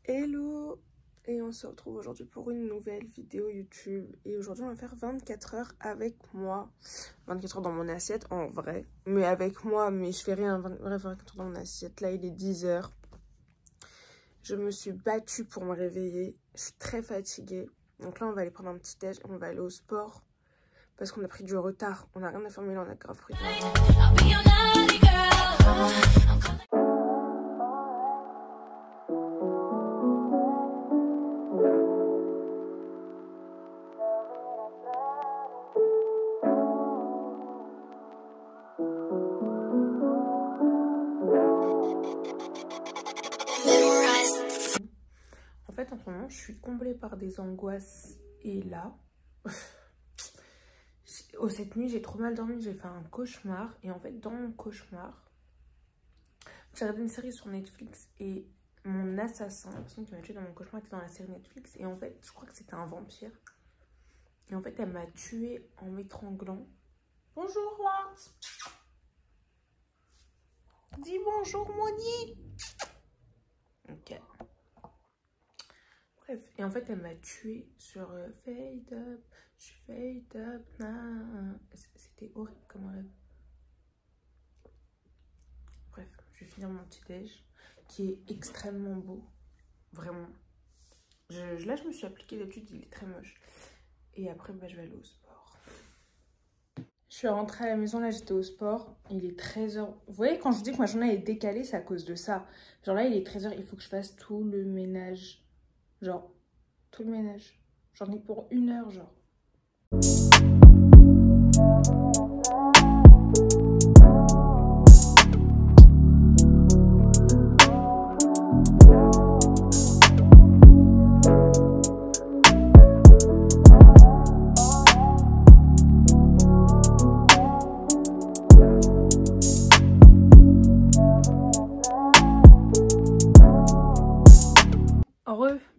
Hello! Et on se retrouve aujourd'hui pour une nouvelle vidéo YouTube. Et aujourd'hui on va faire 24 heures avec moi. 24 heures dans mon assiette en vrai. Mais avec moi, mais je fais rien 24 heures dans mon assiette. Là il est 10 heures. Je me suis battue pour me réveiller. Je suis très fatiguée. Donc là on va aller prendre un petit déj. On va aller au sport. Parce qu'on a pris du retard. On n'a rien à faire mais là on a grave pris du retard. En fait, en ce moment, je suis comblée par des angoisses. Et là, cette nuit, j'ai trop mal dormi. J'ai fait un cauchemar. Et en fait, dans mon cauchemar, j'ai regardé une série sur Netflix. Et mon assassin, la personne qui m'a tué dans mon cauchemar, était dans la série Netflix. Et en fait, je crois que c'était un vampire. Et en fait, elle m'a tuée en m'étranglant. Bonjour, Wart. Dis bonjour, Moni. Ok. Bref, et en fait, elle m'a tuée sur Fade Up, je suis Fade Up, nah. C'était horrible comme rêve. Bref, je vais finir mon petit déj, qui est extrêmement beau, vraiment. Là, je me suis appliquée, d'habitude, il est très moche. Et après, bah, je vais aller au sport. Je suis rentrée à la maison, là, j'étais au sport, il est 13 h. Vous voyez, quand je vous dis que ma journée est décalée, c'est à cause de ça. Genre là, il est 13 h, il faut que je fasse tout le ménage. Genre, tout le ménage. J'en ai pour 1 heure, genre.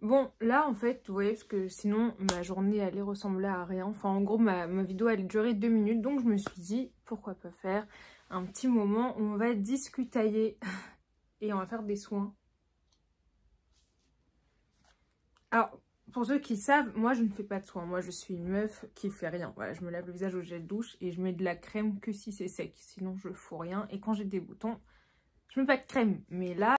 Bon, là, en fait, vous voyez, parce que sinon, ma journée allait ressembler à rien. Enfin, en gros, ma vidéo allait durer 2 minutes. Donc, je me suis dit, pourquoi pas faire un petit moment où on va discutailler et on va faire des soins. Alors, pour ceux qui savent, moi, je ne fais pas de soins. Moi, je suis une meuf qui fait rien. Voilà, je me lave le visage au gel douche et je mets de la crème que si c'est sec. Sinon, je fous rien. Et quand j'ai des boutons, je mets pas de crème. Mais là...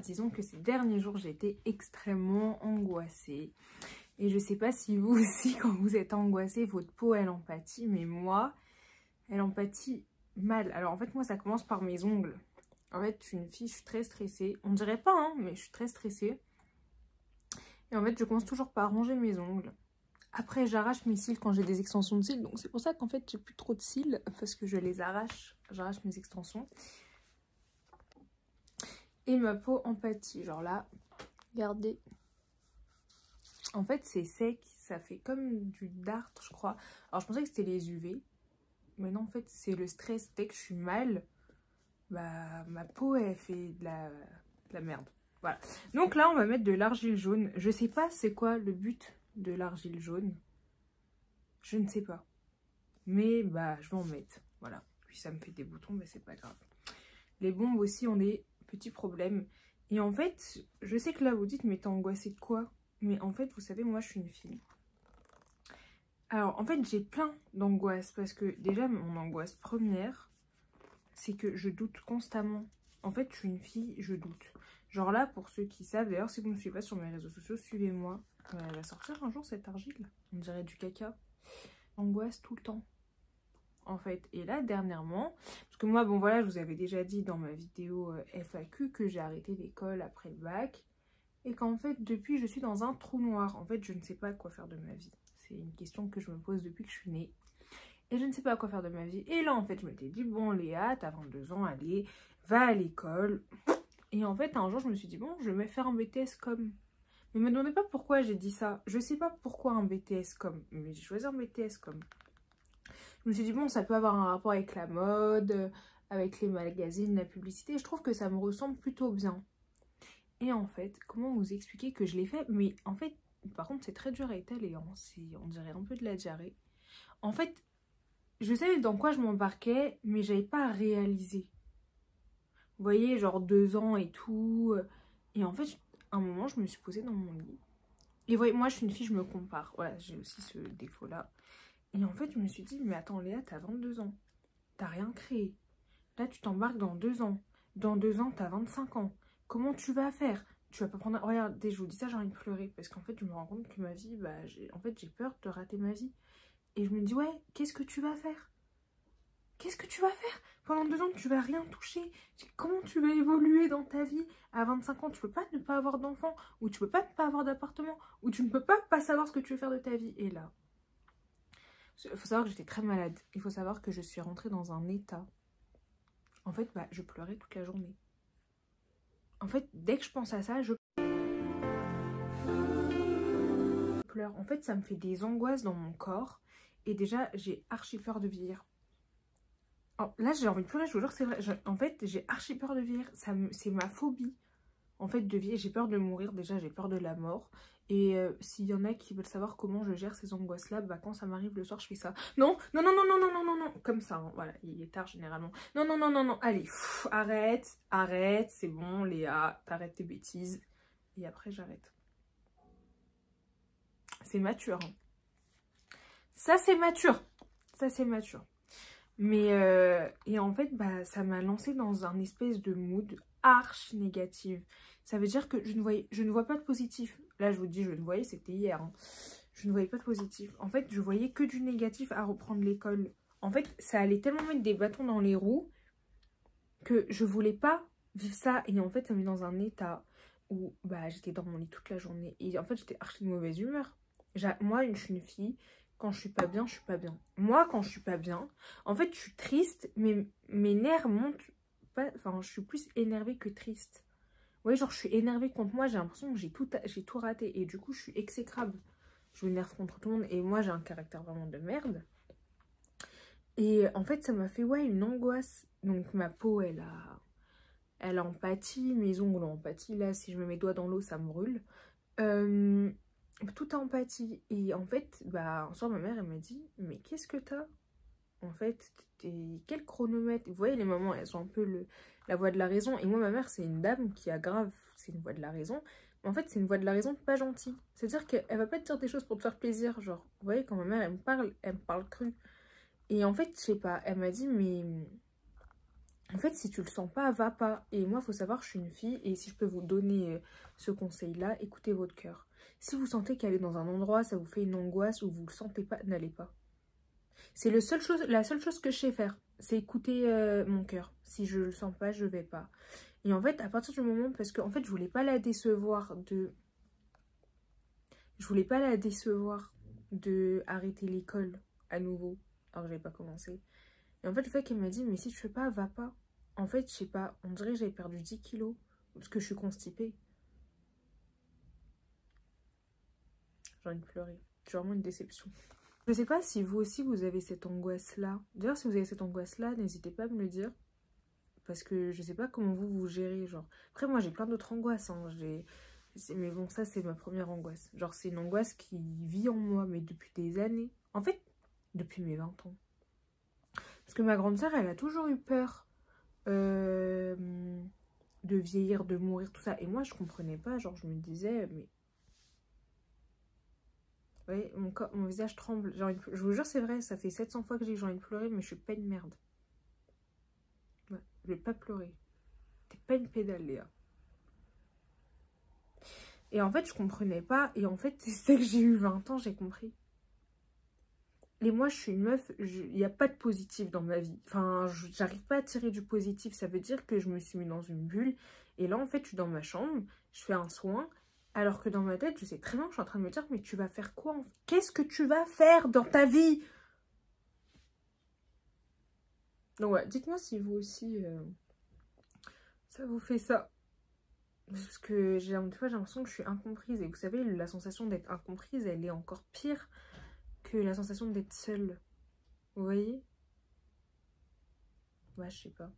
disons que ces derniers jours, j'ai été extrêmement angoissée. Et je sais pas si vous aussi, quand vous êtes angoissée, votre peau, elle en pâtit. Mais moi, elle en pâtit mal. Alors en fait, moi, ça commence par mes ongles. En fait, je suis une fille, je suis très stressée. On dirait pas, hein, mais je suis très stressée. Et en fait, je commence toujours par ranger mes ongles. Après, j'arrache mes cils quand j'ai des extensions de cils. Donc c'est pour ça qu'en fait, j'ai plus trop de cils. Parce que je les arrache. J'arrache mes extensions. Et ma peau en pâtit. Genre là, regardez. En fait, c'est sec. Ça fait comme du dartre, je crois. Alors, je pensais que c'était les UV. Mais non, en fait, c'est le stress. Dès que je suis mal, bah, ma peau, elle fait de la merde. Voilà. Donc là, on va mettre de l'argile jaune. Je sais pas c'est quoi le but de l'argile jaune. Je ne sais pas. Mais, bah, je vais en mettre. Voilà. Puis ça me fait des boutons, mais c'est pas grave. Les bombes aussi ont des petits problèmes. Et en fait, je sais que là, vous dites, mais t'es angoissée de quoi? Mais en fait, vous savez, moi, je suis une fille. Alors, en fait, j'ai plein d'angoisses. Parce que déjà, mon angoisse première, c'est que je doute constamment. En fait, je suis une fille, je doute. Genre là, pour ceux qui savent, d'ailleurs, si vous ne me suivez pas sur mes réseaux sociaux, suivez-moi. Elle va sortir un jour, cette argile. On dirait du caca. Angoisse tout le temps. En fait, et là dernièrement, parce que moi, bon voilà, je vous avais déjà dit dans ma vidéo FAQ que j'ai arrêté l'école après le bac, et qu'en fait, depuis, je suis dans un trou noir. En fait, je ne sais pas quoi faire de ma vie. C'est une question que je me pose depuis que je suis née. Et je ne sais pas quoi faire de ma vie. Et là, en fait, je m'étais dit, bon, Léa, t'as 22 ans, allez, va à l'école. Et en fait, un jour, je me suis dit, bon, je vais faire un BTS com. Mais me demandez pas pourquoi j'ai dit ça. Je sais pas pourquoi un BTS com, mais j'ai choisi un BTS com. Je me suis dit, bon, ça peut avoir un rapport avec la mode, avec les magazines, la publicité. Je trouve que ça me ressemble plutôt bien. Et en fait, comment vous expliquer que je l'ai fait? Mais en fait, par contre, c'est très dur à étaler. Hein. On dirait un peu de la diarrhée. En fait, je savais dans quoi je m'embarquais, mais j'avais pas réalisé. Vous voyez, genre 2 ans et tout. Et en fait, à un moment, je me suis posée dans mon lit. Et vous voyez, moi, je suis une fille, je me compare. Voilà, j'ai aussi ce défaut-là. Et en fait, je me suis dit, mais attends, Léa, t'as 22 ans. T'as rien créé. Là, tu t'embarques dans 2 ans. Dans 2 ans, t'as 25 ans. Comment tu vas faire? Tu vas pas prendre... Regarde, dès que je vous dis ça, j'ai envie de pleurer. Parce qu'en fait, je me rends compte que ma vie, bah, en fait, j'ai peur de rater ma vie. Et je me dis, ouais, qu'est-ce que tu vas faire? Qu'est-ce que tu vas faire? Pendant 2 ans, tu vas rien toucher. Comment tu vas évoluer dans ta vie? À 25 ans, tu peux pas ne pas avoir d'enfant. Ou tu peux pas ne pas avoir d'appartement. Ou tu ne peux pas savoir ce que tu veux faire de ta vie. Et là, il faut savoir que j'étais très malade. Il faut savoir que je suis rentrée dans un état. En fait, bah, je pleurais toute la journée. En fait, dès que je pense à ça, je pleure. En fait, ça me fait des angoisses dans mon corps. Et déjà, j'ai archi peur de vieillir. Oh, là, j'ai envie de pleurer, je vous jure que c'est vrai. En fait, j'ai archi peur de vieillir. C'est ma phobie, en fait, de vieillir. J'ai peur de mourir, déjà, j'ai peur de la mort. Et s'il y en a qui veulent savoir comment je gère ces angoisses-là, bah quand ça m'arrive le soir, je fais ça. Non, non, non, non, non, non, non, non, non. Comme ça, hein. Voilà, il est tard généralement. Non, non, non, non, non. Allez, arrête, arrête, c'est bon, Léa, t'arrêtes tes bêtises. Et après, j'arrête. C'est mature. Hein. Ça, c'est mature. Ça, c'est mature. Mais, et en fait, bah, ça m'a lancé dans un espèce de mood archi négative. Ça veut dire que je ne vois pas de positif. Là, je vous dis, je ne voyais, c'était hier. Hein. Je ne voyais pas de positif. En fait, je voyais que du négatif à reprendre l'école. En fait, ça allait tellement mettre des bâtons dans les roues que je voulais pas vivre ça. Et en fait, ça me met dans un état où bah, j'étais dans mon lit toute la journée. Et en fait, j'étais archi de mauvaise humeur. Moi, je suis une fille... Quand je suis pas bien, je suis pas bien. Moi, quand je suis pas bien, en fait, je suis triste, mais mes nerfs montent pas... Enfin, je suis plus énervée que triste. Vous voyez, genre, je suis énervée contre moi, j'ai l'impression que j'ai tout raté. Et du coup, je suis exécrable. Je m'énerve contre tout le monde. Et moi, j'ai un caractère vraiment de merde. Et en fait, ça m'a fait, ouais, une angoisse. Donc, ma peau, elle a empathie. Mes ongles ont empathie. Là, si je mets mes doigts dans l'eau, ça me brûle. Toute empathie. Et en fait, bah, un soir, ma mère, elle m'a dit, mais qu'est-ce que t'as? En fait, quel chronomètre? Vous voyez, les mamans, elles ont un peu la voix de la raison. Et moi, ma mère, c'est une dame qui a grave, c'est une voix de la raison. Mais en fait, c'est une voix de la raison pas gentille. C'est-à-dire qu'elle va pas te dire des choses pour te faire plaisir. Genre, vous voyez, quand ma mère, elle me parle cru. Et en fait, je sais pas, elle m'a dit, mais... En fait, si tu le sens pas, va pas. Et moi, il faut savoir, je suis une fille. Et si je peux vous donner ce conseil-là, écoutez votre cœur. Si vous sentez qu'aller dans un endroit, ça vous fait une angoisse ou vous le sentez pas, n'allez pas. C'est la seule chose que je sais faire. C'est écouter mon cœur. Si je le sens pas, je vais pas. Et en fait, à partir du moment... Parce que en fait, je voulais pas la décevoir de... Je voulais pas la décevoir de arrêter l'école à nouveau. Alors, j'avais pas commencé. Et en fait, le fait qu'elle m'a dit, mais si tu fais pas, va pas. En fait, je sais pas, on dirait que j'avais perdu 10 kilos. Parce que je suis constipée. J'ai envie de pleurer. C'est vraiment une déception. Je sais pas si vous aussi, vous avez cette angoisse-là. D'ailleurs, si vous avez cette angoisse-là, n'hésitez pas à me le dire. Parce que je sais pas comment vous gérez. Genre. Après, moi, j'ai plein d'autres angoisses. Hein. Mais bon, ça, c'est ma première angoisse. Genre, c'est une angoisse qui vit en moi, mais depuis des années. En fait, depuis mes 20 ans. Parce que ma grande sœur, elle a toujours eu peur de vieillir, de mourir, tout ça. Et moi, je comprenais pas. Genre, je me disais, mais... Vous voyez, mon visage tremble. Je vous jure, c'est vrai, ça fait 700 fois que j'ai envie de pleurer, mais je suis pas une merde. Ouais, je vais pas pleurer. T'es pas une pédale, Léa. Et en fait, je comprenais pas. Et en fait, c'est que j'ai eu 20 ans, j'ai compris. Et moi, je suis une meuf, il n'y a pas de positif dans ma vie. Enfin, j'arrive pas à tirer du positif. Ça veut dire que je me suis mis dans une bulle. Et là, en fait, je suis dans ma chambre, je fais un soin. Alors que dans ma tête, je sais très bien que je suis en train de me dire, mais tu vas faire quoi? Qu'est-ce que tu vas faire dans ta vie? Donc ouais, dites-moi si vous aussi, ça vous fait ça. Parce que des fois, j'ai l'impression que je suis incomprise. Et vous savez, la sensation d'être incomprise, elle est encore pire que la sensation d'être seule. Vous voyez? Ouais, je sais pas.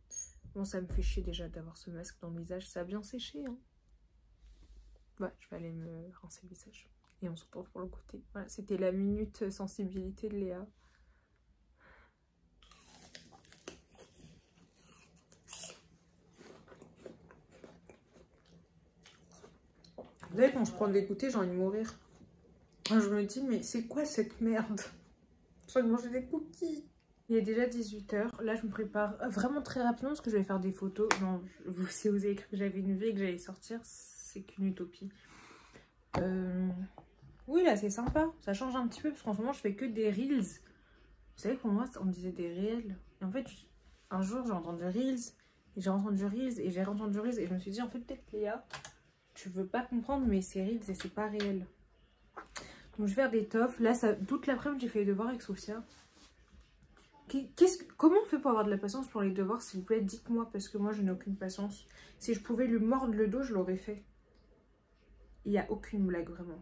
Bon, ça me fait chier déjà d'avoir ce masque dans le visage. Ça a bien séché, hein. Ouais, je vais aller me rincer le visage. Et on se retrouve pour le goûter. Voilà, c'était la minute sensibilité de Léa. Là, quand je prends des goûters, j'ai envie de mourir. Je me dis, mais c'est quoi cette merde? J'ai envie de manger des cookies. Il est déjà 18 h. Là, je me prépare vraiment très rapidement parce que je vais faire des photos. Non, si vous avez cru que j'avais une vie et que j'allais sortir, c'est qu'une utopie. Oui, là, c'est sympa. Ça change un petit peu parce qu'en ce moment, je fais que des reels. Vous savez, pour moi, on disait des réels. Et en fait, un jour, j'ai entendu reels. Et j'ai entendu reels. Et j'ai entendu reels. Et je me suis dit, en fait, peut-être, Léa, tu veux pas comprendre, mais c'est reels et c'est pas réel. Donc, je vais faire des toffs. Là, toute l'après-midi, j'ai fait les devoirs avec Sophia. Comment on fait pour avoir de la patience pour les devoirs, s'il vous plaît? Dites-moi, parce que moi, je n'ai aucune patience. Si je pouvais lui mordre le dos, je l'aurais fait. Il n'y a aucune blague, vraiment.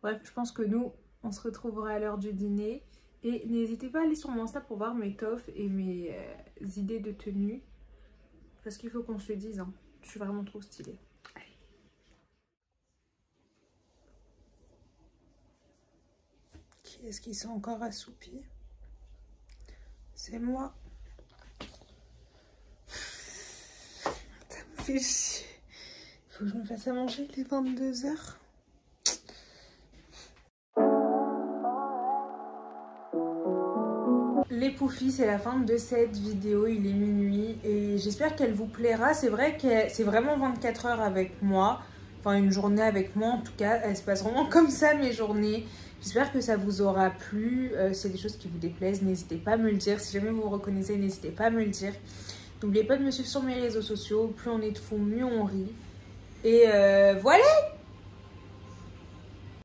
Bref, je pense que nous, on se retrouvera à l'heure du dîner. Et n'hésitez pas à aller sur mon Insta pour voir mes toffs et mes idées de tenue. Parce qu'il faut qu'on se le dise, hein. Je suis vraiment trop stylée. Allez. Qui est-ce qui sont encore assoupis? C'est moi. Ça me fait chier. Il faut que je me fasse à manger les 22 h. Les poufis, c'est la fin de cette vidéo, il est minuit et j'espère qu'elle vous plaira. C'est vrai que c'est vraiment 24 heures avec moi, enfin une journée avec moi en tout cas, elle se passe vraiment comme ça mes journées. J'espère que ça vous aura plu, s'il y a des choses qui vous déplaisent, n'hésitez pas à me le dire. Si jamais vous vous reconnaissez, n'hésitez pas à me le dire. N'oubliez pas de me suivre sur mes réseaux sociaux, plus on est de fous, mieux on rit. Et voilà.